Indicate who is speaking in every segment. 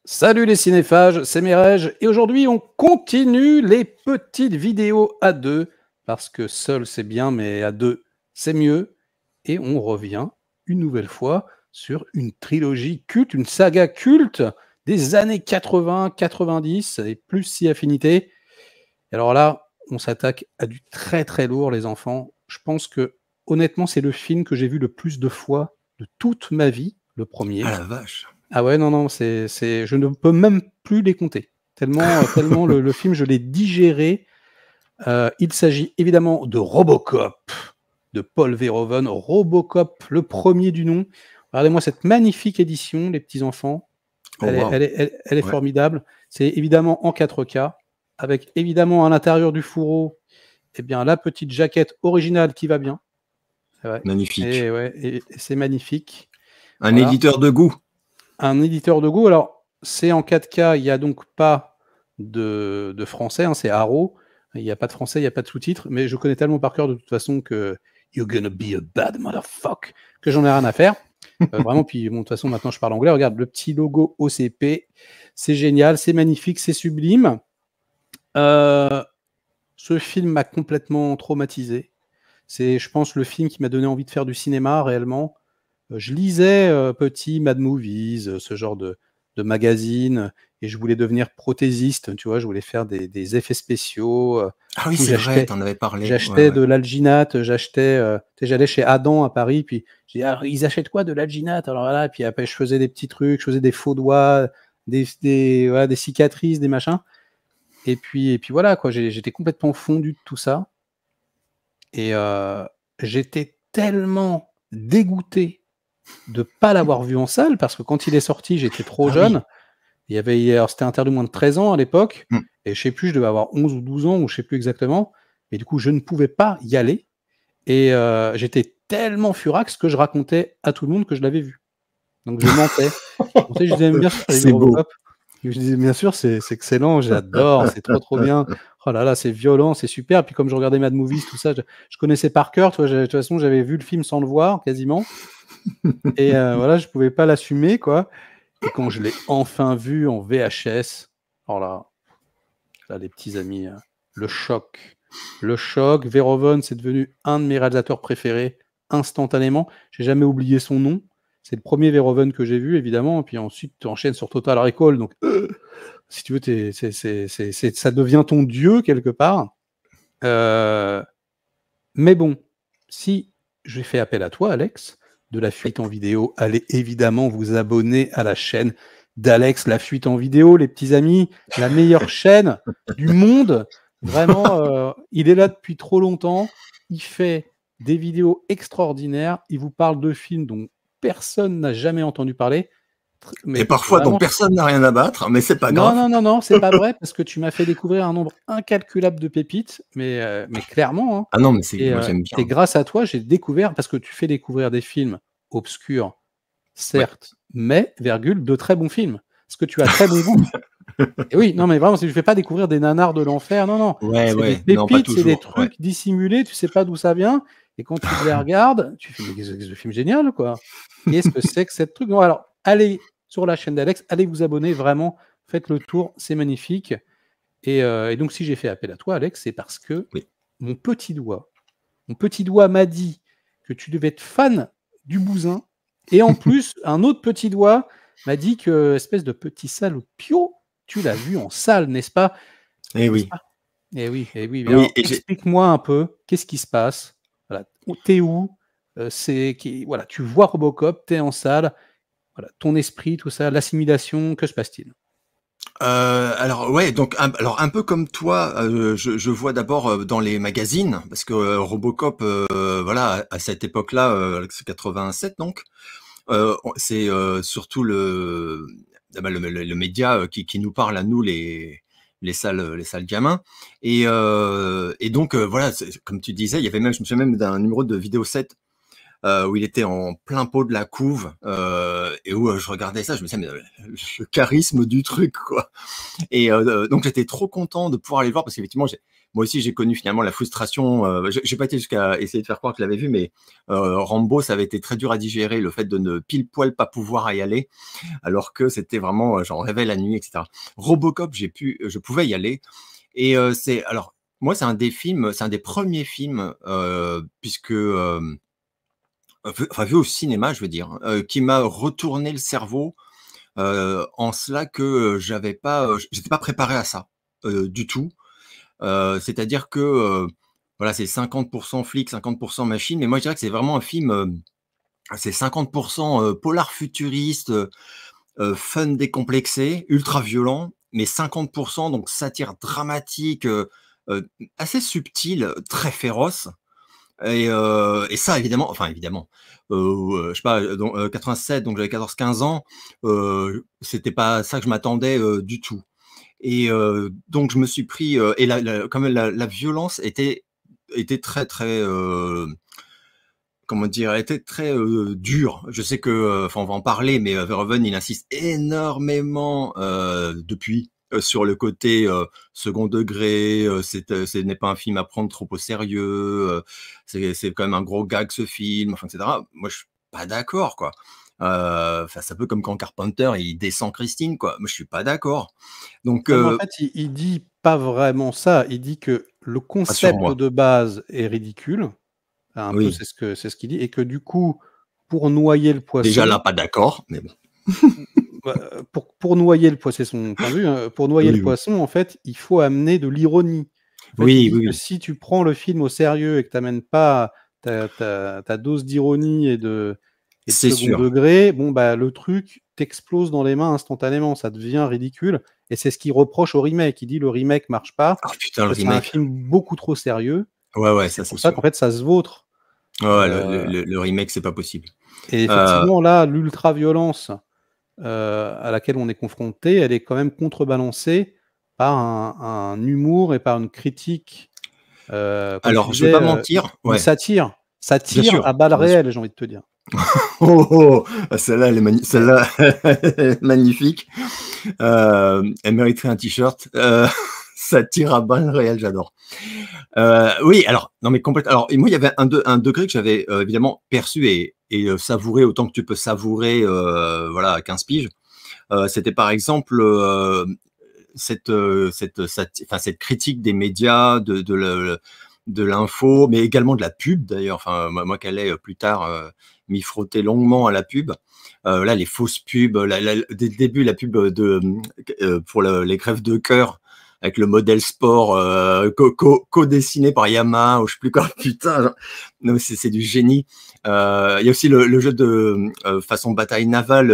Speaker 1: Salut les cinéphages, c'est Mireille et aujourd'hui on continue les petites vidéos à deux parce que seul c'est bien mais à deux c'est mieux et on revient une nouvelle fois sur une trilogie culte, une saga culte des années 80, 90 et plus si affinité. Et alors là, on s'attaque à du très très lourd les enfants. Je pense que honnêtement c'est le film que j'ai vu le plus de fois de toute ma vie, le
Speaker 2: Ah
Speaker 1: premier.
Speaker 2: la vache!
Speaker 1: Ah ouais, non, non, je ne peux même plus les compter. Tellement le film, je l'ai digéré. Il s'agit évidemment de Robocop, de Paul Verhoeven. Robocop, le premier du nom. Regardez-moi cette magnifique édition, les petits-enfants.
Speaker 2: Oh waouh!
Speaker 1: Elle est
Speaker 2: Ouais,
Speaker 1: formidable. C'est évidemment en 4K, avec évidemment à l'intérieur du fourreau, eh bien, la petite jaquette originale qui va bien. Ouais.
Speaker 2: magnifique.
Speaker 1: Et, ouais, et c'est magnifique.
Speaker 2: Un
Speaker 1: Voilà.
Speaker 2: éditeur de goût.
Speaker 1: Un éditeur de Go, alors c'est en 4K, il n'y a donc pas de français, hein, c'est Arrow. Il n'y a pas de français, il n'y a pas de sous-titres, mais je connais tellement par cœur de toute façon que you're gonna be a bad motherfucker que j'en ai rien à faire. Vraiment, puis bon, de toute façon, maintenant je parle anglais. Regarde le petit logo OCP, c'est génial, c'est magnifique, c'est sublime. Ce film m'a complètement traumatisé. C'est, je pense, le film qui m'a donné envie de faire du cinéma réellement. Je lisais petit Mad Movies, ce genre de magazine, et je voulais devenir prothésiste, tu vois, je voulais faire des effets spéciaux.
Speaker 2: Ah
Speaker 1: Du
Speaker 2: oui,
Speaker 1: coup,
Speaker 2: c'est vrai, tu en avais parlé. Ouais,
Speaker 1: j'achetais
Speaker 2: ouais.
Speaker 1: de l'alginate, tu sais, j'allais chez Adam à Paris, puis j'ai dit, ah, ils achètent quoi de l'alginate? Alors voilà, puis après, je faisais des petits trucs, je faisais des faux doigts, voilà, des cicatrices, des machins. Et puis voilà, quoi, j'étais complètement fondu de tout ça. Et j'étais tellement dégoûté de pas l'avoir vu en salle parce que quand il est sorti, j'étais trop
Speaker 2: Ah oui.
Speaker 1: jeune. Alors c'était interdit moins de 13 ans à l'époque
Speaker 2: Mmh.
Speaker 1: et je sais plus, je devais avoir 11 ou 12 ans ou je sais plus exactement. Mais du coup, je ne pouvais pas y aller et j'étais tellement furax que je racontais à tout le monde que je l'avais vu. Donc je mentais. Tu sais, je disais: «Bien sûr, j'ai vu
Speaker 2: C'est beau.
Speaker 1: Robocop». Je disais: «Bien sûr, c'est excellent, j'adore, c'est trop, trop bien. Oh là là, c'est violent, c'est super». Puis comme je regardais Mad Movies, tout ça, je connaissais par cœur, tu vois? De toute façon, j'avais vu le film sans le voir quasiment et voilà, je pouvais pas l'assumer, quoi. Et quand je l'ai enfin vu en VHS, alors là, les petits amis, le choc. Le choc. Verhoeven, c'est devenu un de mes réalisateurs préférés instantanément. J'ai jamais oublié son nom. C'est le premier Verhoeven que j'ai vu, évidemment. Et puis ensuite, tu enchaînes sur Total Recall. Donc, si tu veux, ça devient ton dieu quelque part. Mais bon, si j'ai fait appel à toi, Alex, de la fuite en vidéo, allez évidemment vous abonner à la chaîne d'Alex, la fuite en vidéo, les petits amis, la meilleure chaîne du monde. Vraiment, il est là depuis trop longtemps. Il fait des vidéos extraordinaires. Il vous parle de films dont personne n'a jamais entendu parler.
Speaker 2: Et
Speaker 1: Mais
Speaker 2: parfois, dont
Speaker 1: vraiment,
Speaker 2: personne n'a rien à battre, mais c'est pas
Speaker 1: non,
Speaker 2: grave.
Speaker 1: non, non, non, c'est pas vrai parce que tu m'as fait découvrir un nombre incalculable de pépites, mais clairement, hein.
Speaker 2: Ah non, mais moi
Speaker 1: Et
Speaker 2: j'aime bien.
Speaker 1: et grâce à toi, j'ai découvert parce que tu fais découvrir des films obscurs,
Speaker 2: Ouais.
Speaker 1: certes, mais virgule, de très bons films. Parce que tu as très bon goût. Et oui, non, mais vraiment, je fais pas découvrir des nanars de l'enfer, non, non.
Speaker 2: Ouais,
Speaker 1: C'est des
Speaker 2: ouais. Non, pas
Speaker 1: pépites, c'est des
Speaker 2: toujours. Ouais.
Speaker 1: trucs dissimulés, tu sais pas d'où ça vient et quand tu les regardes, tu fais: «Mais qu'est-ce que ce film génial, quoi? Qu'est-ce que c'est que cette truc?» Bon alors, allez sur la chaîne d'Alex, allez vous abonner, vraiment, faites le tour, c'est magnifique. Et donc si j'ai fait appel à toi, Alex, c'est parce que
Speaker 2: Oui.
Speaker 1: mon petit doigt mon petit doigt m'a dit que tu devais être fan du bousin. Et en plus, un autre petit doigt m'a dit que, espèce de petit salopio, tu l'as vu en salle, n'est-ce pas?
Speaker 2: Eh
Speaker 1: N'est-ce
Speaker 2: oui.
Speaker 1: pas? Eh oui. Mais
Speaker 2: Oui,
Speaker 1: alors,
Speaker 2: et
Speaker 1: explique-moi un peu, qu'est-ce qui se passe? Voilà, tu es où? Voilà, tu vois Robocop, tu es en salle, voilà, ton esprit, tout ça, l'assimilation, que se passe-t-il?
Speaker 2: alors ouais, donc alors un peu comme toi, je vois d'abord dans les magazines, parce que Robocop, voilà, à cette époque-là, c'est 87 donc, c'est surtout le média qui nous parle à nous les salles gamins. Et donc voilà, comme tu disais, il y avait même, je me souviens même d'un numéro de Vidéo 7 où il était en plein pot de la couve, et où je regardais ça, je me disais, mais le charisme du truc, quoi. Et donc j'étais trop content de pouvoir aller le voir parce qu'effectivement, moi aussi j'ai connu finalement la frustration. J'ai pas été jusqu'à essayer de faire croire que je l'avais vu, mais Rambo, ça avait été très dur à digérer, le fait de ne pile poil pas pouvoir y aller, alors que c'était vraiment, j'en rêvais la nuit, etc. Robocop, je pouvais y aller. Et alors moi, c'est un des premiers films, puisque enfin vu au cinéma, je veux dire, qui m'a retourné le cerveau, en cela que j'étais pas préparé à ça, du tout. C'est-à-dire que voilà, c'est 50% flic, 50% machine, mais moi je dirais que c'est vraiment un film, c'est 50% polar futuriste, fun décomplexé, ultra violent, mais 50% donc satire dramatique, assez subtile, très féroce. Et ça évidemment, enfin évidemment, je sais pas, donc 87, donc j'avais 14-15 ans, c'était pas ça que je m'attendais, du tout. Et donc je me suis pris, et quand même la violence était très, très, comment dire? Elle était très, dure. Je sais que, enfin on va en parler, mais Verhoeven il insiste énormément, depuis, sur le côté, second degré, ce n'est pas un film à prendre trop au sérieux, c'est quand même un gros gag ce film, enfin et cetera. Moi je suis pas d'accord, quoi. Enfin c'est un peu comme quand Carpenter il descend Christine, quoi. Moi je suis pas d'accord. Donc
Speaker 1: Non, mais en fait, il dit pas vraiment ça. Il dit que le concept
Speaker 2: rassure-moi.
Speaker 1: de base est ridicule, un peu
Speaker 2: Oui,
Speaker 1: c'est ce qu'il dit et que du coup, pour noyer le
Speaker 2: déjà
Speaker 1: poisson,
Speaker 2: là pas d'accord, mais bon.
Speaker 1: pour noyer le poisson, c'est son point de vue, hein, pour noyer le
Speaker 2: Oui, oui.
Speaker 1: poisson, en fait, il faut amener de l'ironie. En fait, il
Speaker 2: Oui,
Speaker 1: dit
Speaker 2: oui,
Speaker 1: que
Speaker 2: oui.
Speaker 1: si tu prends le film au sérieux et que tu amènes pas ta dose d'ironie et de
Speaker 2: C'est
Speaker 1: second
Speaker 2: sûr.
Speaker 1: degré, bon, bah, le truc t'explose dans les mains instantanément, ça devient ridicule et c'est ce qu'il reproche au remake. Il dit: «Le remake marche pas
Speaker 2: Ah putain,
Speaker 1: parce
Speaker 2: le
Speaker 1: que c'est un
Speaker 2: remake.
Speaker 1: film beaucoup trop sérieux
Speaker 2: Ouais,
Speaker 1: et
Speaker 2: ouais,
Speaker 1: c'est
Speaker 2: ça c'est
Speaker 1: pour ça qu'en
Speaker 2: sûr.
Speaker 1: fait ça se vautre».
Speaker 2: Ouais, ouais,
Speaker 1: Heu
Speaker 2: le remake, c'est pas possible.
Speaker 1: et
Speaker 2: Heu,
Speaker 1: effectivement là, l'ultra-violence à laquelle on est confronté, elle est quand même contrebalancée par un humour et par une critique, comme tu
Speaker 2: alors je vais
Speaker 1: disais,
Speaker 2: pas mentir,
Speaker 1: une
Speaker 2: ouais,
Speaker 1: satire.
Speaker 2: bien
Speaker 1: Satire
Speaker 2: sûr,
Speaker 1: à balles
Speaker 2: bien sûr.
Speaker 1: réelles, j'ai envie de te dire.
Speaker 2: Oh, oh! Ah celle-là, elle est
Speaker 1: Mais
Speaker 2: celle-là, elle est magnifique. Elle mériterait un t-shirt. Ça tire à balles réelles, j'adore. Oui, alors non mais complètement. Alors et moi, il y avait un degré que j'avais, évidemment perçu et savouré autant que tu peux savourer, voilà, à 15 piges. C'était par exemple, cette critique des médias, de l'info, mais également de la pub d'ailleurs. Enfin, moi qui allais plus tard m'y frotter longuement à la pub. Là, les fausses pubs, dès le début, la pub pour les greffes de cœur avec le modèle sport co-dessiné par Yamaha ou je sais plus quoi. Putain, genre, non, c'est du génie. Il y a aussi le jeu de façon bataille navale.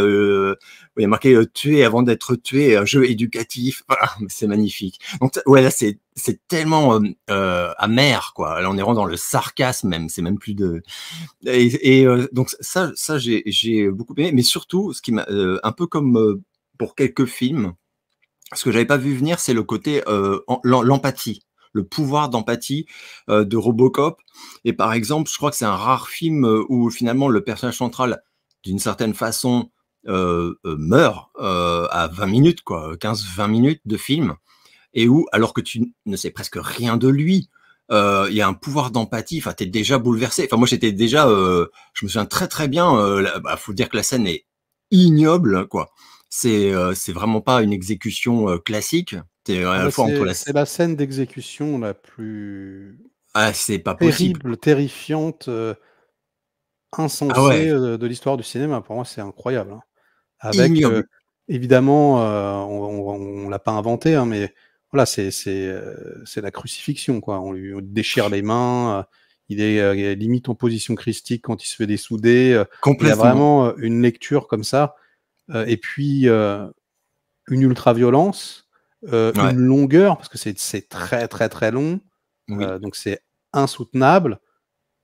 Speaker 2: Il y a marqué tuer avant d'être tué, un jeu éducatif. Voilà, c'est magnifique. Donc ouais, là c'est tellement amer, quoi. Là on est vraiment dans le sarcasme même. C'est même plus de donc ça j'ai beaucoup aimé. Mais surtout, ce qui m'a un peu comme pour quelques films, ce que j'avais pas vu venir, c'est le côté l'empathie, le pouvoir d'empathie de Robocop. Et par exemple, je crois que c'est un rare film où finalement le personnage central, d'une certaine façon, meurt à 20 minutes, quoi, 15-20 minutes de film, et où, alors que tu ne sais presque rien de lui, il y a un pouvoir d'empathie. Enfin, t'es déjà bouleversé. Enfin, moi, j'étais déjà, je me souviens très très bien. Faut dire que la scène est ignoble, quoi. C'est vraiment pas une exécution classique. T'es à
Speaker 1: ah
Speaker 2: la
Speaker 1: bah,
Speaker 2: fois entre
Speaker 1: c'est la scène d'exécution la plus
Speaker 2: ah, c'est pas possible,
Speaker 1: terrible,
Speaker 2: quoi.
Speaker 1: terrifiante,
Speaker 2: Ah
Speaker 1: insensée,
Speaker 2: ouais,
Speaker 1: de l'histoire du cinéma. Pour moi, c'est incroyable, hein. Avec,
Speaker 2: ignoble,
Speaker 1: évidemment, on l'a pas inventé, hein, mais voilà, c'est la crucifixion, quoi. On lui déchire les mains, il est, limite en position christique quand il se fait dessouder, il y a
Speaker 2: complètement.
Speaker 1: vraiment, une lecture comme ça, et puis, une ultra-violence, une
Speaker 2: Ouais,
Speaker 1: longueur parce que c'est très, très, très long,
Speaker 2: oui,
Speaker 1: donc c'est insoutenable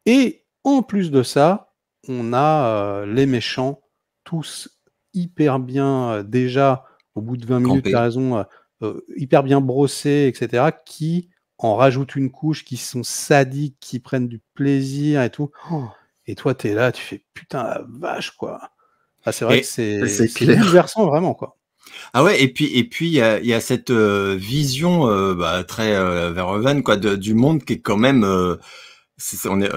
Speaker 1: et en plus de ça, on a, les méchants, tous hyper bien, déjà au bout de 20 minutes, tu as
Speaker 2: campé.
Speaker 1: raison, hyper bien brossés et cetera, qui en rajoutent une couche, qui sont sadiques, qui prennent du plaisir et tout. Oh, et toi, tu es là, tu fais: «Putain, la vache, quoi!» Ah, c'est vrai que
Speaker 2: Et
Speaker 1: c'est
Speaker 2: c'est clair.
Speaker 1: bouleversant vraiment, quoi.
Speaker 2: Ah ouais, et puis il y a cette vision très Verhoeven quoi, du monde qui est quand même on est,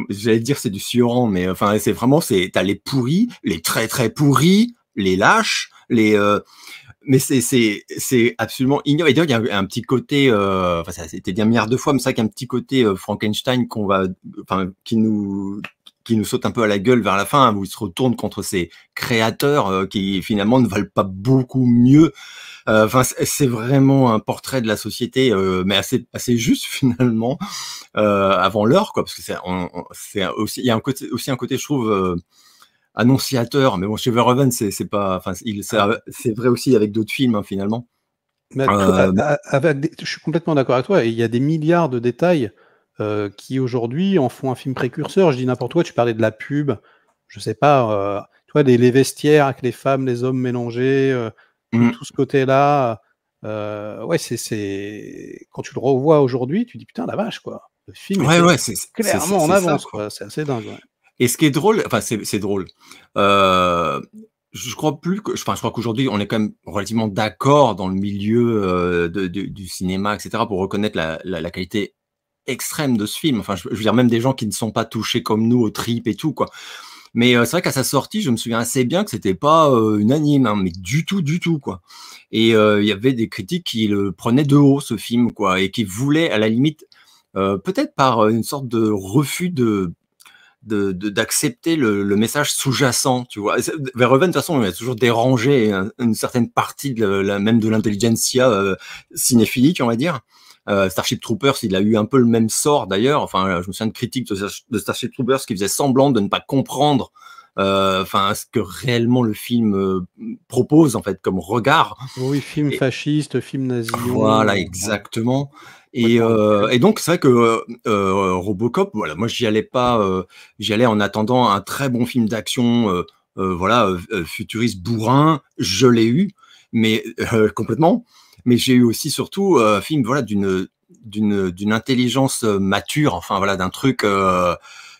Speaker 2: j'allais dire c'est du Sioran, mais enfin c'est vraiment t'as les pourris, les très très pourris, les lâches, mais c'est absolument ignoble. Et d'ailleurs, il y a un petit côté, enfin, ça a été dit un milliard de fois, mais c'est vrai qu'il y a un petit côté Frankenstein qui nous saute un peu à la gueule vers la fin, hein, où il se retourne contre ses créateurs qui finalement ne valent pas beaucoup mieux. Enfin, c'est vraiment un portrait de la société, mais assez juste finalement avant l'heure, quoi, parce que c'est aussi, il y a aussi un côté, je trouve. Annonciateur, mais bon, chez Verhoeven, c'est pas, enfin,
Speaker 1: Ah,
Speaker 2: c'est vrai aussi avec d'autres films, hein, finalement.
Speaker 1: mais tout
Speaker 2: Euh,
Speaker 1: avec je suis complètement d'accord avec toi et il y a des milliards de détails, qui aujourd'hui en font un film précurseur. Je dis n'importe quoi, tu parlais de la pub, je sais pas, tu vois les vestiaires avec les femmes, les hommes mélangés,
Speaker 2: mm,
Speaker 1: tout ce côté-là, ouais, c'est quand tu le revois aujourd'hui, tu dis: «Putain la vache, quoi!» Le film
Speaker 2: ouais,
Speaker 1: était
Speaker 2: ouais,
Speaker 1: clairement en
Speaker 2: c'est ça,
Speaker 1: avance,
Speaker 2: quoi.
Speaker 1: quoi, c'est assez dingue, ouais.
Speaker 2: Et ce qui est drôle, enfin, c'est drôle. Euh, je crois plus que, enfin, je crois qu'aujourd'hui, on est quand même relativement d'accord dans le milieu du cinéma, etc., pour reconnaître la qualité extrême de ce film. Enfin, je veux dire, même des gens qui ne sont pas touchés comme nous aux tripes et tout, quoi. Mais c'est vrai qu'à sa sortie, je me souviens assez bien que c'était pas unanime, hein, mais du tout, quoi. Et il y avait des critiques qui le prenaient de haut, ce film, quoi, et qui voulaient, à la limite, peut-être par une sorte de refus d'accepter le message sous-jacent, tu vois. Verhoeven, de toute façon, il a toujours dérangé une certaine partie même de l'intelligentsia cinéphilique, on va dire. Starship Troopers, il a eu un peu le même sort d'ailleurs. Enfin, je me souviens de critiques de Starship Troopers qui faisaient semblant de ne pas comprendre enfin ce que réellement le film propose en fait comme regard.
Speaker 1: Oui, film
Speaker 2: Et
Speaker 1: fasciste, film
Speaker 2: voilà,
Speaker 1: nasillon, ouais,
Speaker 2: exactement.
Speaker 1: complètement ridicule.
Speaker 2: Et donc c'est vrai que Robocop, voilà, moi j'y allais pas, j'y allais en attendant un très bon film d'action, voilà, futuriste bourrin. Je l'ai eu, mais complètement. Mais j'ai eu aussi surtout un film, voilà, d'une intelligence mature, enfin voilà, d'un truc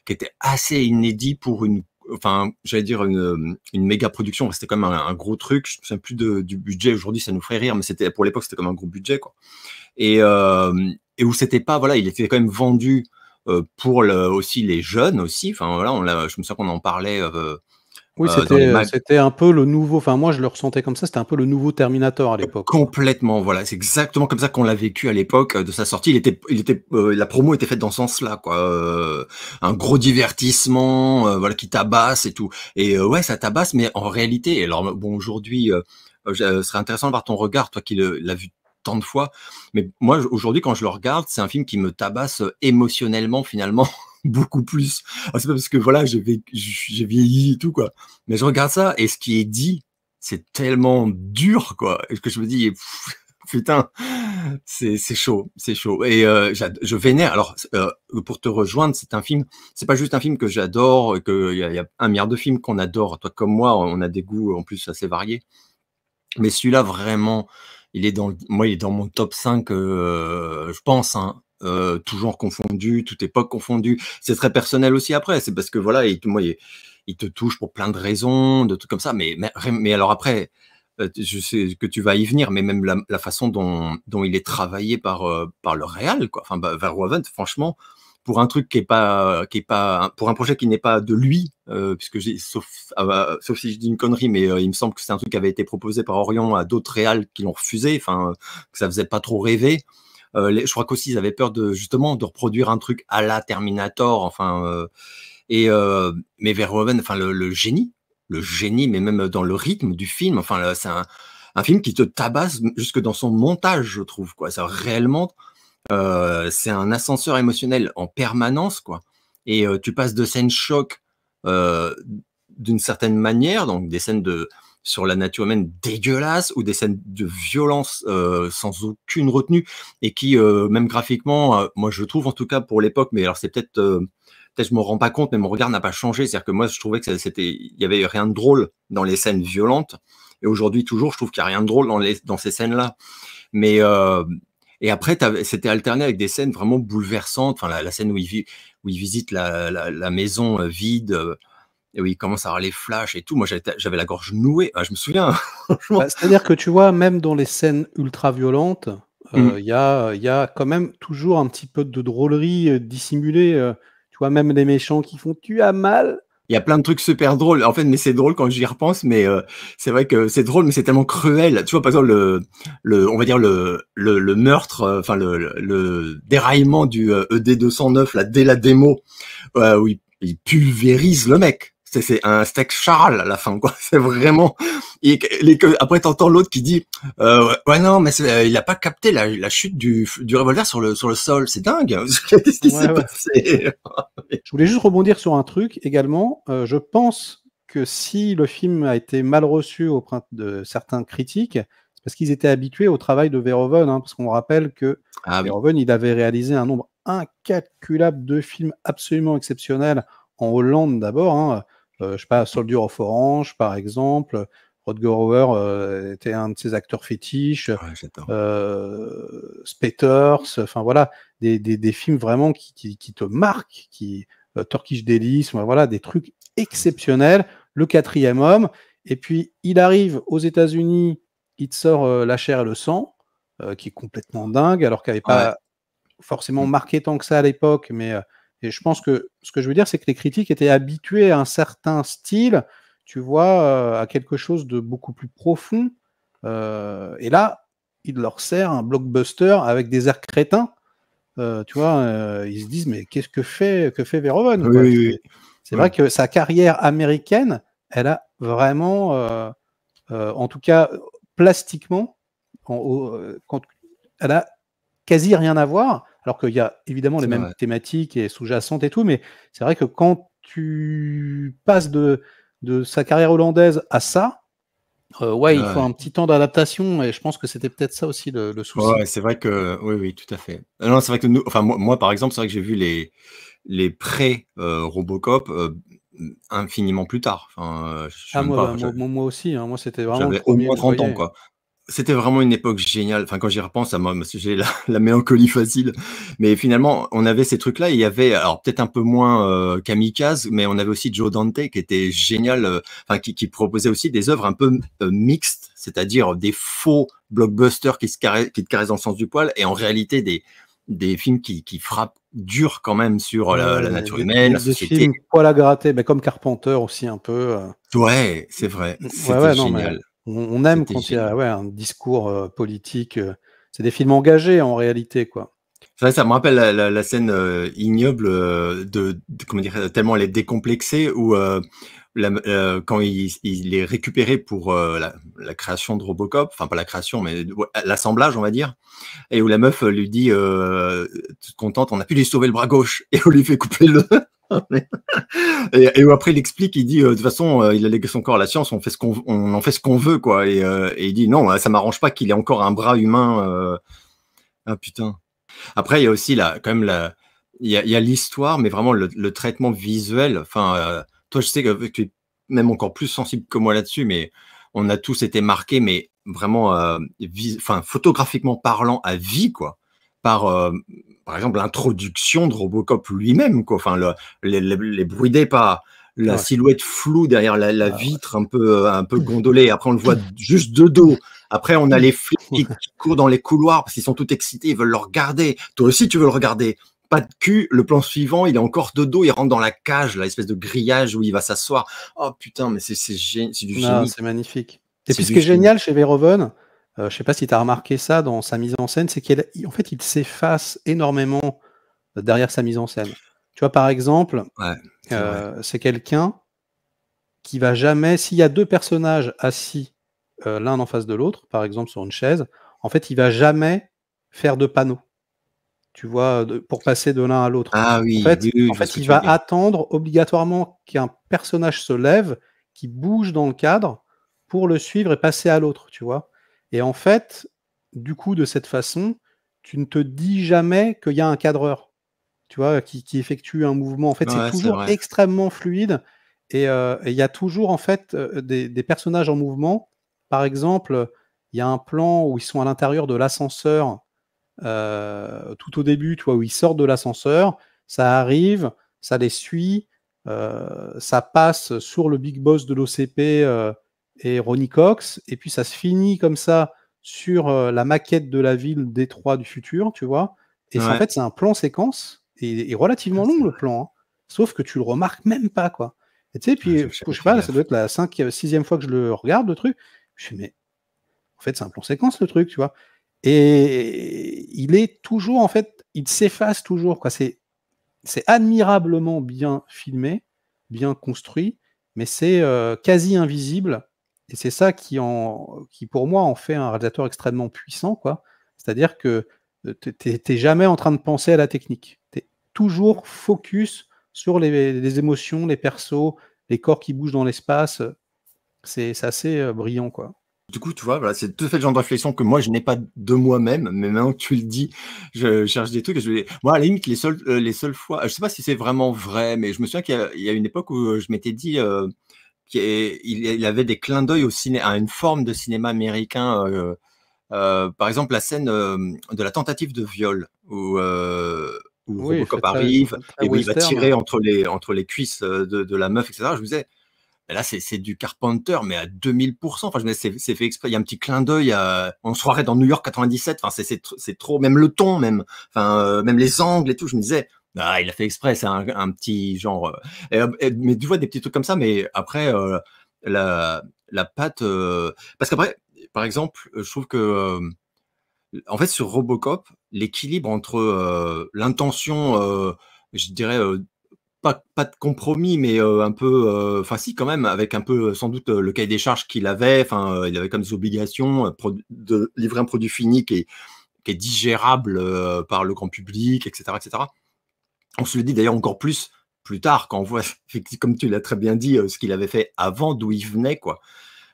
Speaker 2: qui était assez inédit pour enfin, j'allais dire une méga production. C'était quand même un gros truc. Je me souviens plus du budget. Aujourd'hui, ça nous ferait rire, mais pour l'époque, c'était comme un gros budget, quoi. Et, euh, et où c'était pas, voilà, il était quand même vendu pour aussi les jeunes aussi. Enfin voilà, je me souviens qu'on en parlait
Speaker 1: Oui,
Speaker 2: dans les mags.
Speaker 1: c'était un peu le nouveau enfin moi je le ressentais comme ça, c'était un peu le nouveau Terminator à l'époque, quoi.
Speaker 2: Complètement, voilà, c'est exactement comme ça qu'on l'a vécu à l'époque de sa sortie. La promo était faite dans ce sens-là, quoi. Un gros divertissement, voilà, qui tabasse et tout. Et ouais, ça tabasse, mais en réalité, alors bon, aujourd'hui, ce serait intéressant de voir ton regard, toi qui l'as vu tant de fois. Mais moi, aujourd'hui, quand je le regarde, c'est un film qui me tabasse émotionnellement, finalement, beaucoup plus. Alors, c'est pas parce que voilà, j'ai vieilli et tout, quoi. Mais je regarde ça et ce qui est dit c'est tellement dur, quoi. Et ce que je me dis, putain, c'est chaud, c'est chaud. Et je vénère. Alors, pour te rejoindre, c'est pas juste un film que j'adore, il y a un milliard de films qu'on adore. Toi comme moi, on a des goûts en plus assez variés. Mais celui-là, vraiment, il est dans mon top 5, je pense, hein. Toujours confondu, toute époque confondue. C'est très personnel aussi après. C'est parce que voilà, il te touche pour plein de raisons, de trucs comme ça. Mais alors après, je sais que tu vas y venir, mais même la façon dont il est travaillé par le réal, quoi. Enfin, Verhoeven, franchement, pour un truc pour un projet qui n'est pas de lui, puisque sauf si je dis une connerie, mais il me semble que c'est un truc qui avait été proposé par Orion à d'autres réals qui l'ont refusé, enfin, que ça faisait pas trop rêver. Je crois qu'aussi ils avaient peur justement de reproduire un truc à la Terminator, enfin, mais Verhoeven, enfin le génie, mais même dans le rythme du film, enfin, c'est un film qui te tabasse jusque dans son montage, je trouve, quoi. Ça réellement, c'est un ascenseur émotionnel en permanence, quoi. Et tu passes de scènes choc euh, d'une certaine manière, donc des scènes sur la nature humaine dégueulasses ou des scènes de violence sans aucune retenue et qui, même graphiquement, moi je trouve en tout cas pour l'époque, mais alors c'est peut-être je me rends pas compte, mais mon regard n'a pas changé. C'est-à-dire que moi je trouvais que il y avait rien de drôle dans les scènes violentes. Et aujourd'hui toujours, je trouve qu'il y a rien de drôle dans ces scènes-là. Mais Et après, c'était alterné avec des scènes vraiment bouleversantes. Enfin, la scène où il visite la maison vide, et où il commence à avoir les flashs et tout. Moi, j'avais la gorge nouée. Ah, je me souviens, franchement.
Speaker 1: Bah, c'est-à-dire que tu vois, même dans les scènes ultra violentes,
Speaker 2: Mm.
Speaker 1: il y a quand même toujours un petit peu de drôlerie dissimulée. Tu vois, même les méchants qui font tu as mal.
Speaker 2: Il y a plein de trucs super drôles. En fait, mais c'est drôle quand j'y repense, mais c'est vrai que c'est drôle, mais c'est tellement cruel. Tu vois, par exemple, on va dire le meurtre, enfin le déraillement du ED 209 là dès la démo, où il pulvérise le mec. C'est un steak Charles à la fin, quoi. C'est vraiment. Après, t'entends l'autre qui dit, ouais non, mais il a pas capté la chute du revolver sur le sol. C'est dingue. Qu'est-ce qui
Speaker 1: Ouais,
Speaker 2: s'est
Speaker 1: ouais.
Speaker 2: passé?
Speaker 1: Je voulais juste rebondir sur un truc également. Je pense que si le film a été mal reçu auprès de certains critiques, c'est parce qu'ils étaient habitués au travail de Verhoeven, hein, parce qu'on rappelle que
Speaker 2: Ah oui.
Speaker 1: Verhoeven, il avait réalisé un nombre incalculable de films absolument exceptionnels en Hollande d'abord. Hein. Je sais pas, Soldier of Orange, par exemple. Rutger Hauer était un de ses acteurs fétiches.
Speaker 2: Ouais, j'adore.
Speaker 1: Spectres, enfin voilà, des films vraiment qui te marquent, Turkish Delice, voilà, des trucs exceptionnels. Le quatrième homme, et puis il arrive aux États-Unis, il te sort La chair et le sang, qui est complètement dingue, alors qu'elle n'avait
Speaker 2: Ouais.
Speaker 1: pas forcément
Speaker 2: Mm.
Speaker 1: marqué tant que ça à l'époque, mais et je pense que ce que je veux dire, c'est que les critiques étaient habitués à un certain style, tu vois, à quelque chose de beaucoup plus profond. Et là, il leur sert un blockbuster avec des airs crétins. Tu vois, ils se disent, mais qu'est-ce que fait Verhoeven,
Speaker 2: Oui,
Speaker 1: quoi.
Speaker 2: oui, oui.
Speaker 1: C'est vrai
Speaker 2: Ouais.
Speaker 1: que sa carrière américaine, elle a vraiment, en tout cas, plastiquement, quand elle a quasi rien à voir, alors qu'il y a évidemment les
Speaker 2: C'est
Speaker 1: mêmes
Speaker 2: vrai.
Speaker 1: thématiques et sous-jacentes et tout, mais c'est vrai que quand tu passes de sa carrière hollandaise à ça, ouais, il faut
Speaker 2: Ouais.
Speaker 1: un petit temps d'adaptation et je pense que c'était peut-être ça aussi le souci.
Speaker 2: Ouais, c'est vrai que oui, oui, tout à fait. Non, c'est vrai que nous, enfin moi par exemple, c'est vrai que j'ai vu les pré Robocop infiniment plus tard. Enfin, je sais
Speaker 1: Ah
Speaker 2: même
Speaker 1: moi,
Speaker 2: pas.
Speaker 1: bah, moi aussi, hein, moi c'était vraiment le
Speaker 2: J'avais au
Speaker 1: premier
Speaker 2: moins
Speaker 1: que je
Speaker 2: 30 ans,
Speaker 1: voyais.
Speaker 2: quoi. C'était vraiment une époque géniale. Enfin, quand j'y repense, ça m'a j'ai la mélancolie facile. Mais finalement, on avait ces trucs-là. Il y avait, alors peut-être un peu moins Kamikaze, mais on avait aussi Joe Dante qui était génial, enfin qui proposait aussi des œuvres un peu mixtes, c'est-à-dire des faux blockbusters qui te caressent dans le sens du poil, et en réalité des films qui frappent dur quand même sur
Speaker 1: Ouais,
Speaker 2: la nature
Speaker 1: des,
Speaker 2: humaine, la
Speaker 1: des
Speaker 2: société.
Speaker 1: films poil à gratter, mais comme Carpenter aussi un peu.
Speaker 2: Ouais, c'est vrai.
Speaker 1: Ouais,
Speaker 2: C'était
Speaker 1: ouais, non, mais
Speaker 2: génial.
Speaker 1: on aime
Speaker 2: C'était
Speaker 1: quand il y a
Speaker 2: génial.
Speaker 1: ouais, un discours politique. C'est des films engagés en réalité, quoi.
Speaker 2: C'est vrai, ça me rappelle la scène ignoble comment dire, tellement elle est décomplexée, où quand il est récupéré pour la création de Robocop, enfin pas la création, mais ouais, l'assemblage, on va dire, et où la meuf lui dit toute contente, on a pu lui sauver le bras gauche, et on lui fait couper le. Et où après il explique, il dit de toute façon il a légué son corps à la science, on en fait ce qu'on veut, quoi, et il dit non, ça m'arrange pas qu'il ait encore un bras humain. Ah putain. Après, il y a aussi quand même il y a l'histoire, mais vraiment le traitement visuel. Enfin, toi, je sais que tu es même encore plus sensible que moi là-dessus, mais on a tous été marqués, mais vraiment, enfin, photographiquement parlant, à vie, quoi. Par, par exemple, l'introduction de Robocop lui-même, quoi. Enfin, les bruits des pas, la
Speaker 1: Ouais.
Speaker 2: silhouette floue derrière la
Speaker 1: Ah ouais.
Speaker 2: vitre un peu gondolée. Après, on le voit juste de dos. Après, on a les flics qui courent dans les couloirs parce qu'ils sont tout excités, ils veulent le regarder. Toi aussi, tu veux le regarder. Pas de cul, le plan suivant, il est encore de dos, il rentre dans la cage, l'espèce de grillage où il va s'asseoir. Oh putain, mais c'est du
Speaker 1: Non,
Speaker 2: génie.
Speaker 1: c'est magnifique. Et
Speaker 2: C'est
Speaker 1: puis ce
Speaker 2: du
Speaker 1: qui est
Speaker 2: génie.
Speaker 1: génial chez Verhoeven, je sais pas si tu as remarqué ça dans sa mise en scène, c'est qu'en fait, il s'efface énormément derrière sa mise en scène. Tu vois, par exemple,
Speaker 2: Ouais, c'est vrai.
Speaker 1: c'est quelqu'un qui va jamais, s'il y a deux personnages assis l'un en face de l'autre, par exemple sur une chaise, en fait, il va jamais faire de panneau, tu vois, pour passer de l'un à l'autre.
Speaker 2: Ah
Speaker 1: En
Speaker 2: oui,
Speaker 1: fait,
Speaker 2: oui, oui,
Speaker 1: en
Speaker 2: je vois
Speaker 1: fait,
Speaker 2: ce que
Speaker 1: il
Speaker 2: tu veux
Speaker 1: va
Speaker 2: dire.
Speaker 1: attendre obligatoirement qu'un personnage se lève, qui bouge dans le cadre pour le suivre et passer à l'autre, tu vois. Et en fait, du coup, de cette façon, tu ne te dis jamais qu'il y a un cadreur, tu vois, qui effectue un mouvement. En fait, c'est
Speaker 2: Ouais, c'est
Speaker 1: toujours
Speaker 2: vrai.
Speaker 1: extrêmement fluide et il y a toujours en fait des personnages en mouvement. Par exemple, il y a un plan où ils sont à l'intérieur de l'ascenseur tout au début, tu vois, où ils sortent de l'ascenseur, ça arrive, ça les suit, ça passe sur le big boss de l'OCP et Ronnie Cox, et puis ça se finit comme ça sur la maquette de la ville Détroit du futur, tu vois. Et en
Speaker 2: Ouais.
Speaker 1: fait, c'est un plan séquence, et relativement
Speaker 2: Ah,
Speaker 1: long
Speaker 2: c'est
Speaker 1: le
Speaker 2: vrai.
Speaker 1: plan, hein. Sauf que tu le remarques même pas, quoi. Et tu sais,
Speaker 2: Ah,
Speaker 1: puis,
Speaker 2: j'avais
Speaker 1: je
Speaker 2: pas
Speaker 1: sais
Speaker 2: fait
Speaker 1: pas, ça doit
Speaker 2: gaffe.
Speaker 1: être la sixième fois que je le regarde, le truc. Je fais, mais en fait, c'est un plan séquence, le truc, tu vois. Et il est toujours, en fait, il s'efface toujours, quoi. C'est admirablement bien filmé, bien construit, mais c'est quasi invisible. Et c'est ça qui, pour moi, en fait un réalisateur extrêmement puissant, quoi. C'est-à-dire que t'es jamais en train de penser à la technique. T'es toujours focus sur les émotions, les persos, les corps qui bougent dans l'espace. C'est assez brillant, quoi.
Speaker 2: Du coup, tu vois, voilà, c'est tout à fait le genre de réflexion que moi, je n'ai pas de moi-même, mais maintenant que tu le dis, je cherche des trucs et moi, à la limite, les seules fois, je sais pas si c'est vraiment vrai, mais je me souviens qu'il y a une époque où je m'étais dit qu'il avait des clins d'œil à une forme de cinéma américain. Par exemple, la scène de la tentative de viol où
Speaker 1: Oui, il fait
Speaker 2: Robocop
Speaker 1: très,
Speaker 2: arrive
Speaker 1: très
Speaker 2: et où il va
Speaker 1: western.
Speaker 2: tirer entre les cuisses de la meuf, etc. Je me disais, mais là, c'est du Carpenter, mais à 2000%. Enfin, je me disais, c'est fait exprès. Il y a un petit clin d'œil on se croirait dans New York 97. Enfin, c'est trop, même le ton, même, enfin, même les angles et tout. Je me disais, ah, il a fait exprès. C'est un petit genre. Mais tu vois des petits trucs comme ça. Mais après, la, la patte, parce qu'après, par exemple, je trouve que en fait, sur Robocop, l'équilibre entre l'intention, je dirais, pas de compromis, mais un peu, enfin si quand même, avec un peu sans doute le cahier des charges qu'il avait, enfin il avait comme des obligations de livrer un produit fini qui est digérable par le grand public, etc., etc. On se le dit d'ailleurs encore plus tard quand on voit, comme tu l'as très bien dit, ce qu'il avait fait avant, d'où il venait, quoi.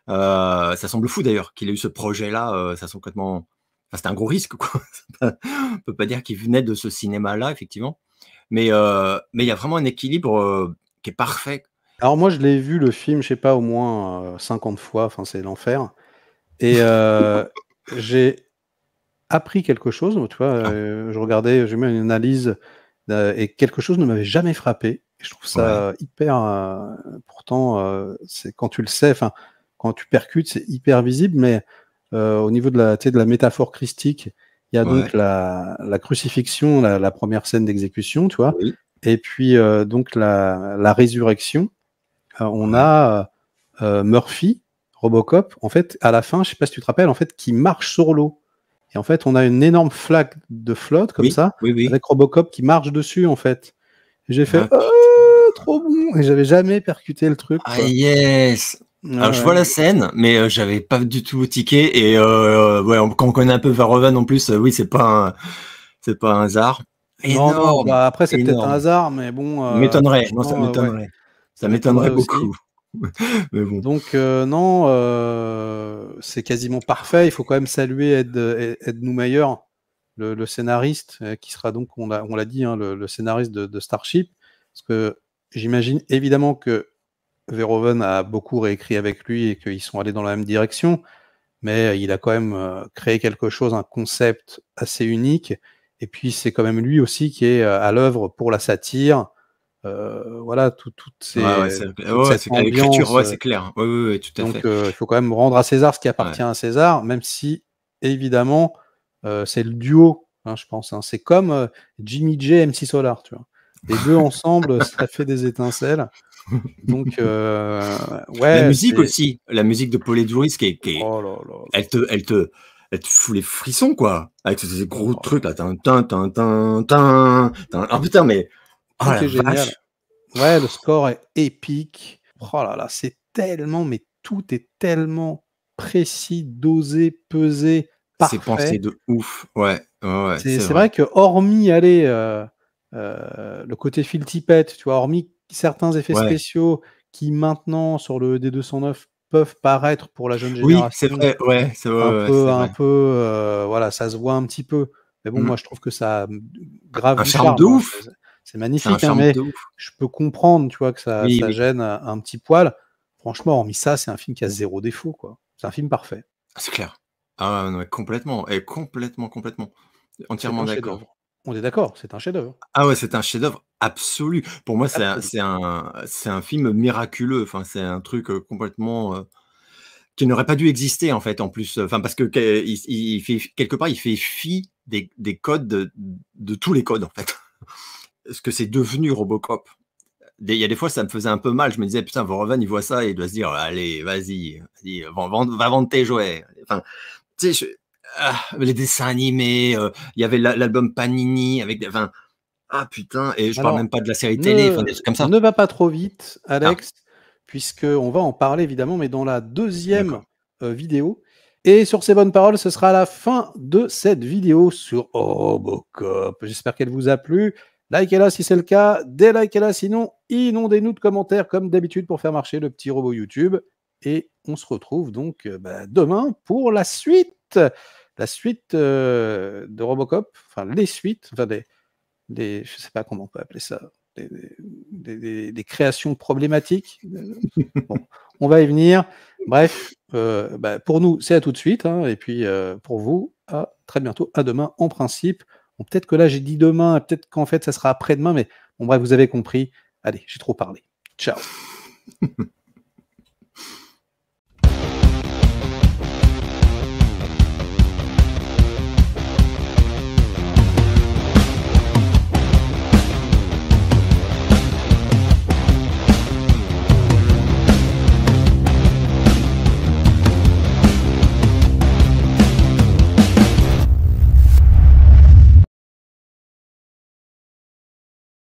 Speaker 2: Ça semble fou d'ailleurs qu'il ait eu ce projet-là. Ça semble complètement. Enfin, c'était un gros risque, quoi. On peut pas dire qu'il venait de ce cinéma-là, effectivement. Mais il y a vraiment un équilibre qui est parfait.
Speaker 1: Alors moi, je l'ai vu le film, je sais pas, au moins 50 fois, enfin c'est l'enfer. Et j'ai appris quelque chose, tu vois,
Speaker 2: Ah,
Speaker 1: je regardais, j'ai mis une analyse, et quelque chose ne m'avait jamais frappé. Et je trouve
Speaker 2: ouais,
Speaker 1: ça hyper, pourtant, c'est quand tu le sais, enfin, quand tu percutes, c'est hyper visible, mais au niveau de tu sais, de la métaphore christique, il y a donc
Speaker 2: ouais,
Speaker 1: la crucifixion, la première scène d'exécution, tu vois,
Speaker 2: oui,
Speaker 1: et puis donc la résurrection. On
Speaker 2: ouais,
Speaker 1: a Murphy, Robocop, en fait, à la fin, je sais pas si tu te rappelles, en fait, qui marche sur l'eau. Et en fait, on a une énorme flaque de flotte, comme
Speaker 2: oui,
Speaker 1: ça,
Speaker 2: oui, oui.
Speaker 1: avec Robocop qui marche dessus, en fait. Et j'ai fait,
Speaker 2: Ah putain.
Speaker 1: trop bon! Et j'avais jamais percuté le truc,
Speaker 2: Ah
Speaker 1: quoi.
Speaker 2: yes.
Speaker 1: Ouais,
Speaker 2: Alors je vois
Speaker 1: ouais.
Speaker 2: la scène, mais j'avais pas du tout tiqué. Et ouais, quand on connaît un peu Verhoeven en plus, oui, c'est pas un hasard.
Speaker 1: Non, non,
Speaker 2: Énorme,
Speaker 1: bah après, c'est peut-être un
Speaker 2: énorme.
Speaker 1: hasard, mais bon,
Speaker 2: M'étonnerait. Non, ça
Speaker 1: franchement, ouais,
Speaker 2: m'étonnerait. Ça
Speaker 1: ça
Speaker 2: m'étonnerait
Speaker 1: m'étonnerait aussi.
Speaker 2: beaucoup. Mais bon.
Speaker 1: Donc, non, c'est quasiment parfait. Il faut quand même saluer Ed Neumayer, le scénariste, qui sera donc, on l'a dit, hein, le scénariste de Starship. Parce que j'imagine évidemment que Verhoeven a beaucoup réécrit avec lui et qu'ils sont allés dans la même direction, mais il a quand même créé quelque chose, un concept assez unique. Et puis, c'est quand même lui aussi qui est à l'œuvre pour la satire. Voilà,
Speaker 2: Ouais, ouais,
Speaker 1: toute
Speaker 2: ouais,
Speaker 1: cette
Speaker 2: c'est à l'écriture,
Speaker 1: ambiance.
Speaker 2: ouais, c'est clair. Ouais, ouais, ouais, tout à
Speaker 1: Donc,
Speaker 2: fait.
Speaker 1: il faut quand même rendre à César ce qui
Speaker 2: Ouais.
Speaker 1: appartient à César, même si, évidemment, c'est le duo, hein, je pense, hein. C'est comme Jimmy J et MC Solar, tu vois. Les deux ensemble, ça fait des étincelles. Donc,
Speaker 2: La
Speaker 1: ouais,
Speaker 2: musique
Speaker 1: c'est.
Speaker 2: aussi, la musique de Paul Edouris
Speaker 1: Oh là là
Speaker 2: elle te, elle te, elle te fout les frissons, quoi. Avec ces gros
Speaker 1: là
Speaker 2: trucs,
Speaker 1: là.
Speaker 2: là. Ah putain, mais, oh
Speaker 1: Tout
Speaker 2: la
Speaker 1: est génial.
Speaker 2: vache.
Speaker 1: Ouais, le score est épique. Oh là là, c'est tellement, mais tout est tellement précis, dosé, pesé,
Speaker 2: C'est pensé
Speaker 1: parfait.
Speaker 2: de ouf. Ouais, ouais, ouais, c'est
Speaker 1: C'est
Speaker 2: vrai.
Speaker 1: vrai que hormis aller le côté Phil Tippett, tu vois, hormis certains effets
Speaker 2: Ouais.
Speaker 1: spéciaux qui maintenant sur le D209 peuvent paraître pour la jeune
Speaker 2: Oui, c'est
Speaker 1: génération
Speaker 2: vrai. Ouais, ouais, ouais, c'est
Speaker 1: un
Speaker 2: vrai.
Speaker 1: peu voilà, ça se voit un petit peu. Mais bon,
Speaker 2: Mm.
Speaker 1: moi je trouve que ça a grave
Speaker 2: Un
Speaker 1: du
Speaker 2: charme de
Speaker 1: charme, hein.
Speaker 2: ouf.
Speaker 1: C'est
Speaker 2: C'est un
Speaker 1: magnifique, hein,
Speaker 2: charme
Speaker 1: mais
Speaker 2: de ouf.
Speaker 1: je peux comprendre, tu vois, que
Speaker 2: Oui,
Speaker 1: ça
Speaker 2: oui.
Speaker 1: gêne un petit poil. Franchement, hormis ça, c'est un film qui a zéro défaut, quoi. C'est un film parfait.
Speaker 2: C'est clair. Ah ouais, non, complètement. Et complètement, complètement.
Speaker 1: C'est
Speaker 2: entièrement
Speaker 1: un
Speaker 2: d'accord.
Speaker 1: chef-d'œuvre. On est d'accord, c'est un chef-d'œuvre.
Speaker 2: Ah ouais, c'est un chef-d'œuvre absolu. Pour moi,
Speaker 1: Absolu.
Speaker 2: c'est un film miraculeux. Enfin, c'est un truc, complètement, qui n'aurait pas dû exister, en fait, en plus, enfin, parce que il fait quelque part, il fait fi des codes de tous les codes, en fait. Ce que c'est devenu Robocop. Il y a des fois, ça me faisait un peu mal. Je me disais: «Putain, Verhoeven, il voit ça et il doit se dire: "Allez, vas-y, va vendre tes jouets"». Enfin, tu sais, les dessins animés, il y avait l'album Panini avec des enfin, ah putain, et je parle
Speaker 1: Alors,
Speaker 2: même pas de la série télé, enfin des
Speaker 1: ne
Speaker 2: trucs comme ça.
Speaker 1: ne va pas trop vite,
Speaker 2: Ah,
Speaker 1: Alex, puisqu'on va en parler évidemment, mais dans la deuxième
Speaker 2: d'accord.
Speaker 1: vidéo. Et sur ces bonnes paroles, ce sera la fin de cette vidéo sur Robocop. J'espère qu'elle vous a plu. Likez-la si c'est le cas, délikez-la sinon, inondez-nous de commentaires comme d'habitude pour faire marcher le petit robot YouTube. Et on se retrouve donc demain pour la suite. La suite de Robocop, enfin les suites, enfin je sais pas comment on peut appeler ça, des créations problématiques. Bon, on va y venir. Bref, pour nous, c'est à tout de suite, hein, et puis pour vous, à très bientôt, à demain en principe. Bon, peut-être que là j'ai dit demain, peut-être qu'en fait ça sera après-demain, mais bon bref, vous avez compris. Allez, j'ai trop parlé. Ciao.